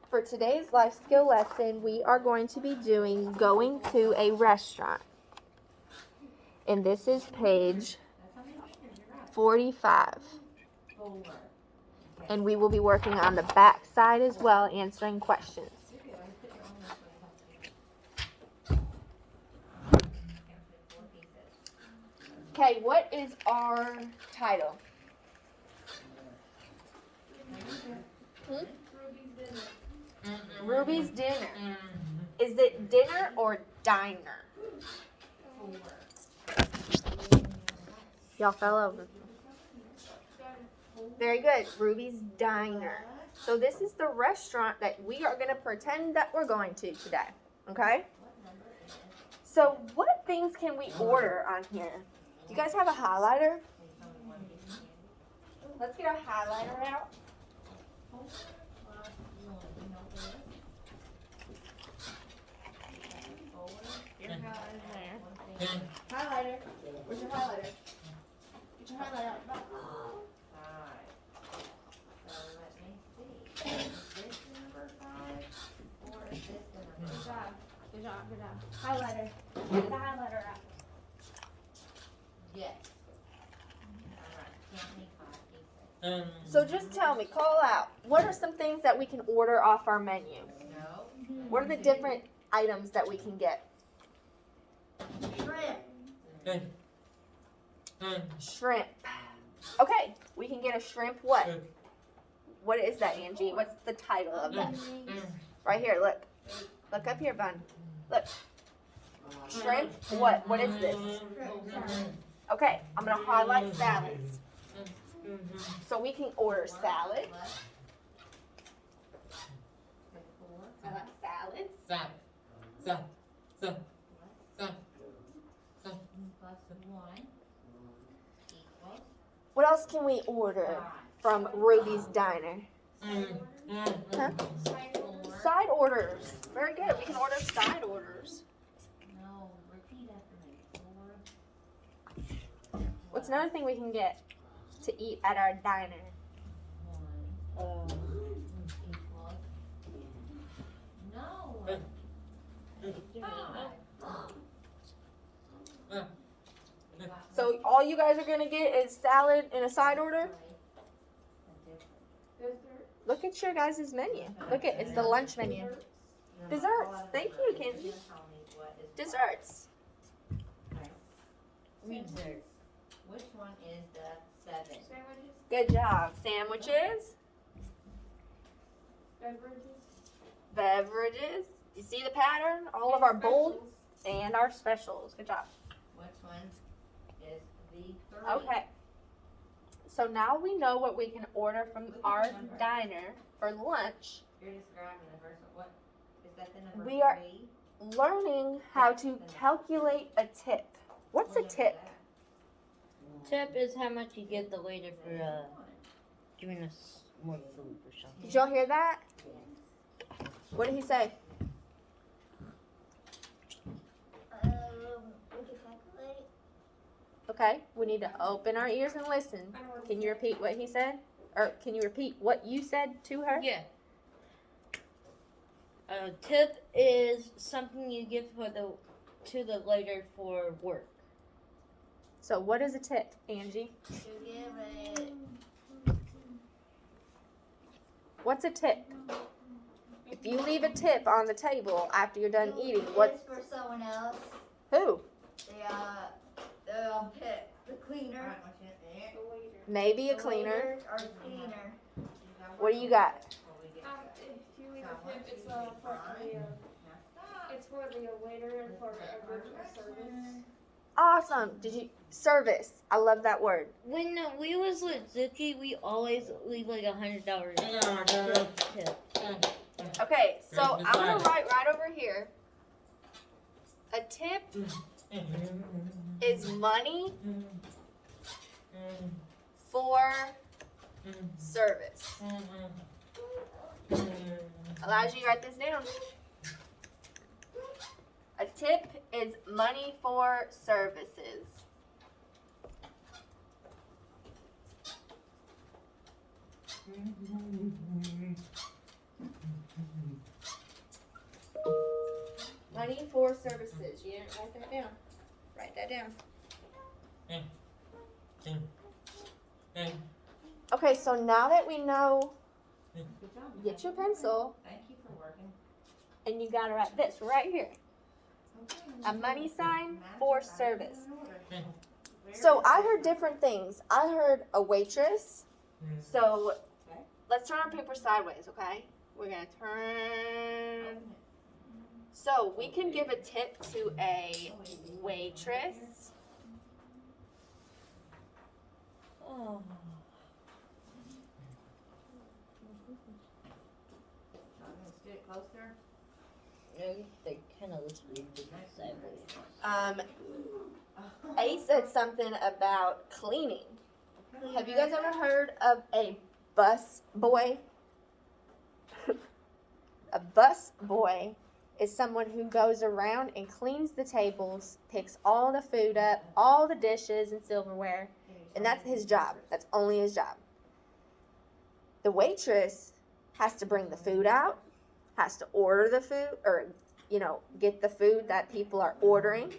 For today's life skill lesson, we are going to be doing going to a restaurant. And this is page 45. And we will be working on the back side as well, answering questions. Okay, what is our title? Ruby's dinner. Is it dinner or diner? Y'all fell over. Very good. Ruby's diner. So this is the restaurant that we are going to pretend that we're going to today. Okay? So what things can we order on here? Do you guys have a highlighter? Let's get our highlighter out. Highlighter. Where's your highlighter? Get your highlighter out. Alright. So let me see. Is this number 5 or is this number 5? Good job. Good job. Good job. Highlighter. Get the highlighter out. Yes. Alright. Count me 5 pieces. So just tell me, call out. What are some things that we can order off our menu? No. What are the different items that we can get? Shrimp. Shrimp. Okay, we can get a shrimp what? What is that, Angie? What's the title of that? Right here, look. Look up here, Bun. Look. Shrimp what? What is this? Okay, I'm going to highlight salads. So we can order salads. I like salads. Plus 1 equals What else can we order from Ruby's Diner? Huh? Side orders. Very good. We can order side orders. No, repeat after me. 4. What's another thing we can get to eat at our diner? 1 equals. No. 5. So all you guys are going to get is salad and a side order? Look at your guys' menu. Look at it's the lunch menu. Desserts. Thank you, Kenzie. Desserts. Desserts. Which one is the 7? Good job. Sandwiches. Beverages. You see the pattern? All of our bold and our specials. Good job. Which one is the 3? Okay. So now we know what we can order from our diner for lunch. You're describing the first one. What is that the number? We are 3? learning how to calculate a tip. What's a tip? Tip is how much you give the waiter for giving us more food or something. Did y'all hear that? What did he say? Okay, we need to open our ears and listen. Can you repeat what he said? Or can you repeat what you said to her? Yeah. A tip is something you give to the waiter for work. So what is a tip, Angie? What's a tip? If you leave a tip on the table after you're done eating, what? For someone else. Who? The cleaner. Maybe a cleaner. Or cleaner. What do you got? If you leave a tip, it's for the waiter and for original service. Awesome. Did you service? I love that word. When we was with Zuki, we always leave like $100 tip. Okay, so I'm gonna write right over here. A tip is money for service. Elijah, you write this down. A tip is money for services. Money for services. You didn't write that down. Write that down. Okay, so now that we know, Good job. get your pencil, Thank you for working. and you gotta write this right here. Okay. A money sign Match for it right service. in order. Very So I good. heard different things. I heard a waitress. So Okay. let's turn our paper sideways, okay? We're gonna turn. Open it. So we can give a tip to a waitress. Oh. I'm gonna sit it closer. They kind of listen to A said something about cleaning. Have you guys ever heard of a bus boy? A bus boy is someone who goes around and cleans the tables, picks all the food up, all the dishes and silverware, and that's his job. That's only his job. The waitress has to bring the food out, has to order the food, or, get the food that people are ordering.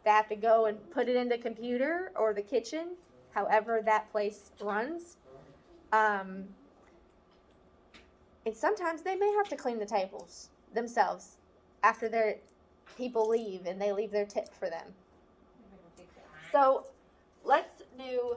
They have to go and put it in the computer or the kitchen, however that place runs. And sometimes they may have to clean the tables themselves after their people leave and they leave their tip for them. So let's do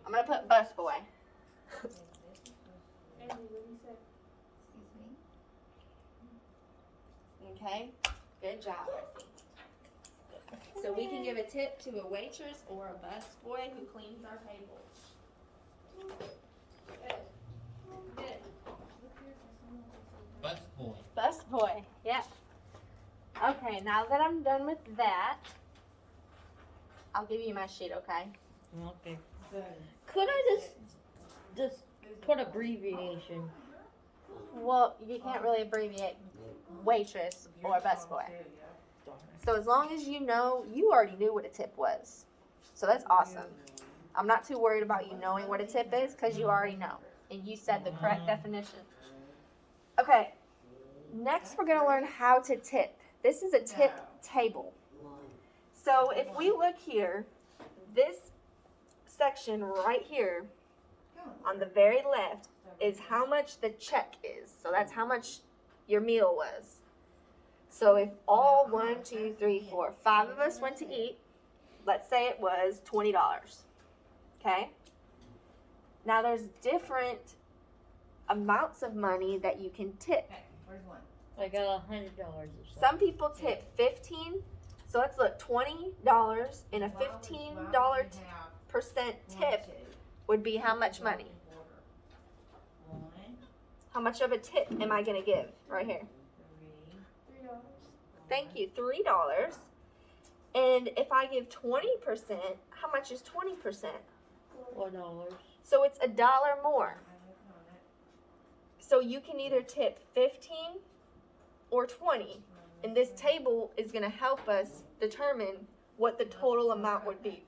I'm gonna put bus boy. Andy, what do you say? Excuse me? Okay, good job. So we can give a tip to a waitress or a bus boy who cleans our tables. Good. Good. Bus boy. Bus boy, yeah. Okay, now that I'm done with that, I'll give you my sheet, okay? Okay. Good. Could I just put abbreviation? Well, you can't really abbreviate waitress or bus boy. So as long as you know, you already knew what a tip was. So that's awesome. I'm not too worried about you knowing what a tip is because you already know. And you said the correct definition. Okay, next we're going to learn how to tip. This is a tip table. So if we look here, this section right here on the very left is how much the check is. So that's how much your meal was. So if all 1, 2, 3, 4, 5 of us went to eat, let's say it was $20. Okay? Now there's different amounts of money that you can tip. Okay, where's one? I got $100 or something. Some people tip 15. So let's look, $20 and a $15% tip would be how much money? How much of a tip am I going to give right here? $3. Thank you, $3. And if I give 20%, how much is 20%? $4. So it's $1 more. So you can either tip 15 or 20. And this table is going to help us determine what the total amount would be.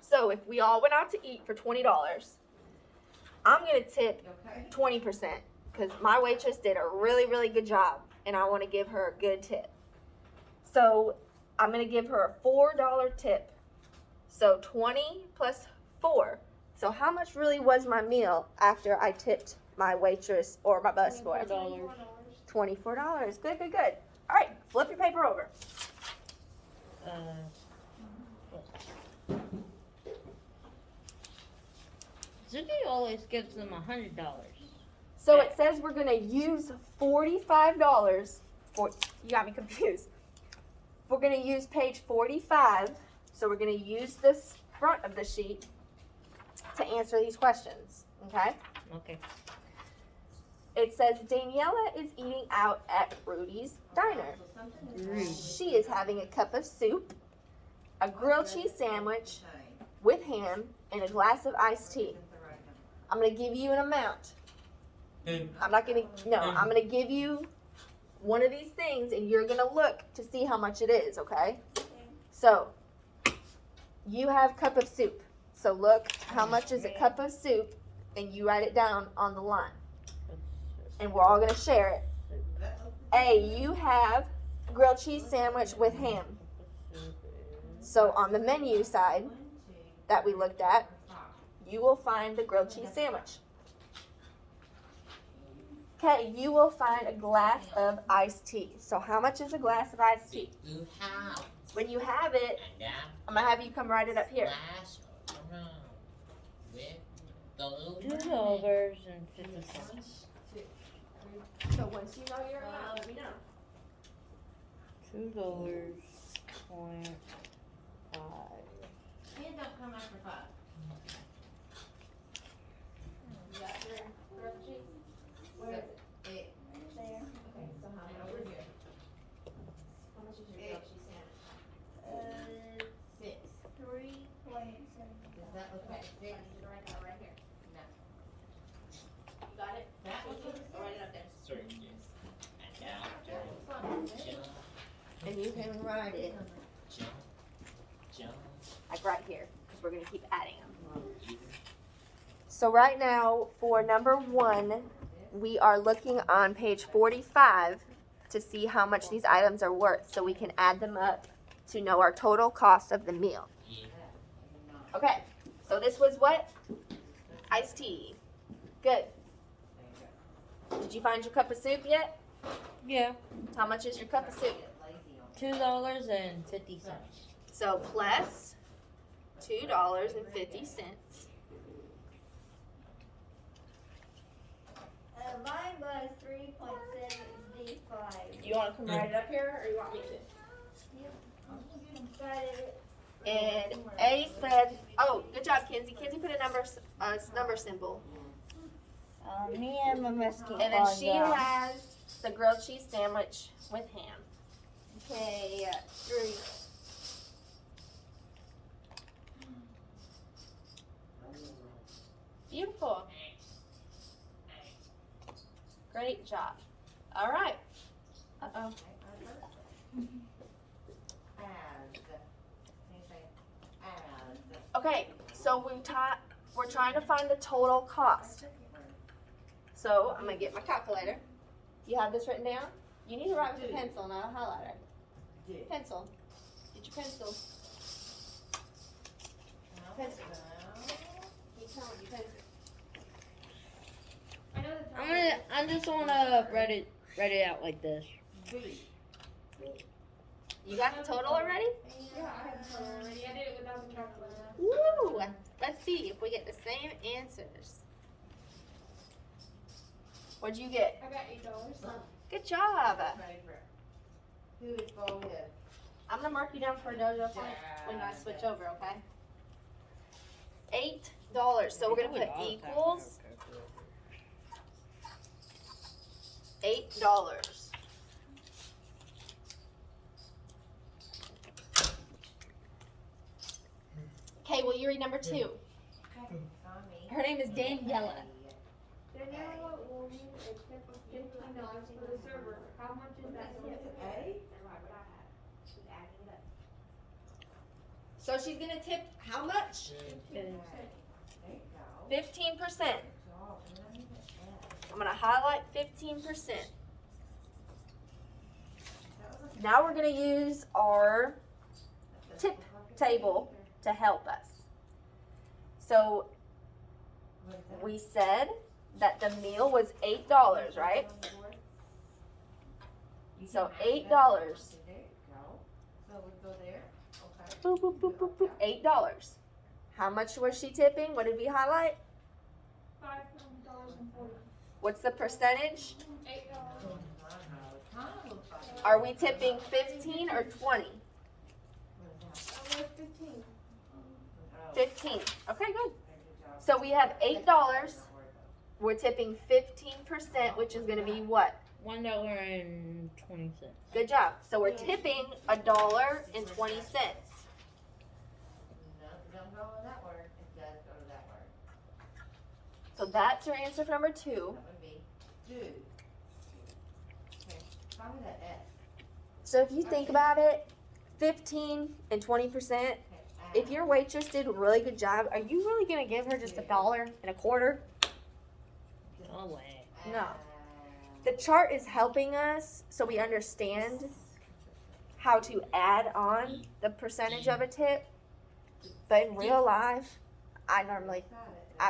So if we all went out to eat for $20, I'm going to tip 20% because my waitress did a really, really good job and I want to give her a good tip. So I'm going to give her a $4 tip. So 20 plus 4. So how much really was my meal after I tipped my waitress or my busboy? $24. $24. Good, good, good. All right, flip your paper over. Zuki always gives them $100. So it says we're gonna use $45 for, you got me confused. We're gonna use page 45, so we're gonna use this front of the sheet to answer these questions, okay? Okay. It says Daniela is eating out at Rudy's Diner. She is having a cup of soup, a grilled cheese sandwich with ham, and a glass of iced tea. I'm gonna give you an amount. I'm not gonna, no, I'm gonna give you one of these things and you're gonna look to see how much it is, okay? So, you have cup of soup. So look, how much is a cup of soup? And you write it down on the line. And we're all gonna share it. A, you have grilled cheese sandwich with ham. So on the menu side that we looked at, you will find the grilled cheese sandwich. Okay, you will find a glass of iced tea. So how much is a glass of iced tea? When you have it, I'm gonna have you come write it up here. $2.50. So once you know your amount, let me know. $2.5. Hands don't come after 5. You got your grilled cheese? Where is it? It, There. Okay, so how much over here? How much is your grilled cheese sandwich? 6. 3.7. Does that look like 6? I need you to write that right here. No. You got it? That was I'll write it up there. Jump. And you can write it Jump. like right here, because we're gonna keep adding them. So right now, for number 1, we are looking on page 45 to see how much these items are worth, so we can add them up to know our total cost of the meal. Okay, so this was what? Iced tea. Good. Did you find your cup of soup yet? Yeah, How much is your cup of soup? $2.50. So plus $2.50. Mine was 3.75. You want to come write it up here, or you want me to? Got it. And A said, oh, good job, Kenzie. Kenzie put a number symbol. Me and my mesquite. And then she has the grilled cheese sandwich with ham. Okay, 3. Beautiful. Great job. All right. Uh-oh. Okay, so we're trying to find the total cost. So I'm gonna get my calculator. You have this written down? You need to write with a pencil, not a highlighter. Pencil. Get your pencil. Pencil. Keep telling you pencil. I just wanna write it out like this. You got the total already? Yeah, I have it already. I did it without the calculator. Woo! Let's see if we get the same answers. What'd you get? I got $8. Good job. Who is go with? I'm gonna mark you down for a dojo point when I switch over, okay? $8. So we're gonna put equals $8. Okay, will you read number 2? Her name is Daniela. Daniela will need a tip of $15 for the server. How much is that tip? So she's gonna tip how much? 15%. I'm gonna highlight 15%. Now we're gonna use our tip table to help us. So we said that the meal was $8, right? So $8. So we go there, okay. Boop, boop, boop, boop, boop. $8. How much was she tipping? What did we highlight? $5.40. What's the percentage? $8. Are we tipping 15 or 20? $15. 15. Okay, good. So we have $8. We're tipping 15%, which is going to be what? $1.20. Good job. So we're tipping $1.20. No, it don't go with that word, it does go to that word. So that's your answer for number 2. That would be do. Okay, Start with that S. So if you think about it, 15 and 20%. Okay, If your waitress did a really good job, are you really gonna give her just $1.25? No way. No. The chart is helping us so we understand how to add on the percentage of a tip. But in real life, I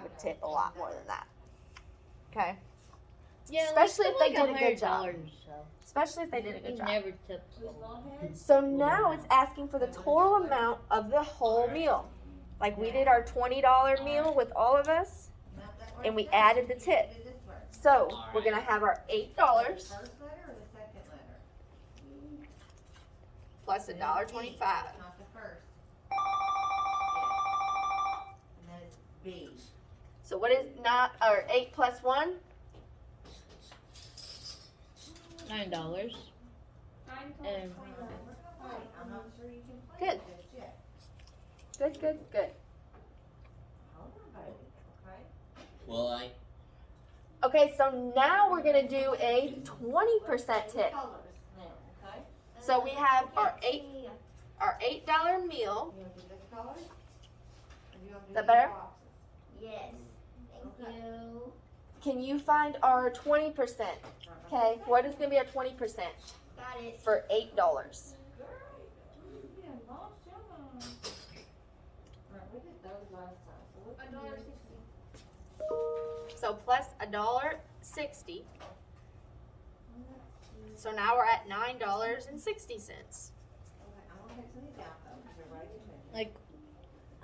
would tip a lot more than that. Okay? Yeah, Especially if they like did a good job. $100 or so. Especially if they did a good We job. never tip. So now it's asking for the total amount of the whole meal. Like we did our $20 meal with all of us, and we added the tip. So we're gonna have our $8 First letter or the second letter? plus $1.25. Not the first. Yes. And then it's B. So what is not or 8 plus 1? $9. Nine And- times $20. I'm not sure you can play Good. with this yet. Good. Hold on, baby, okay? Well, Okay, so now we're gonna do a 20% tip. Colors now, okay? So we have our $8 meal. You want to do this color? Or you want to do That these better? boxes? Yes. Thank Okay. you. Can you find our 20%? Okay, what is gonna be our 20% Got it. for $8? Yeah, lost your mind. Alright, we did those last time, so what can you do? So plus $1.60. So now we're at $9.60. Okay, I'm gonna take some of these out though, because they're ready to move. Like,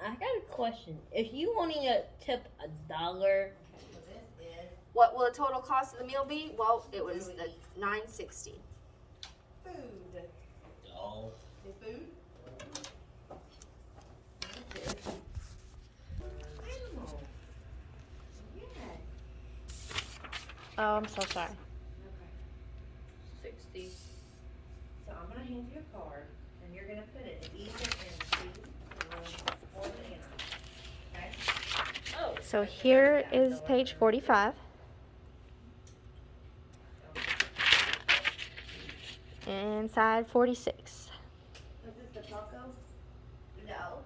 I got a question. If you wanting to tip $1, Okay, so this is What will the total cost of the meal be? Well, it was the $9.60. food. oh, Is food? This is animal. Yes. Oh, I'm so sorry. Okay. 60. So I'm gonna hand you a card, and you're gonna put it either in C or the N. Okay? Oh. So here is page 45. Inside 46. Was this the taco? No.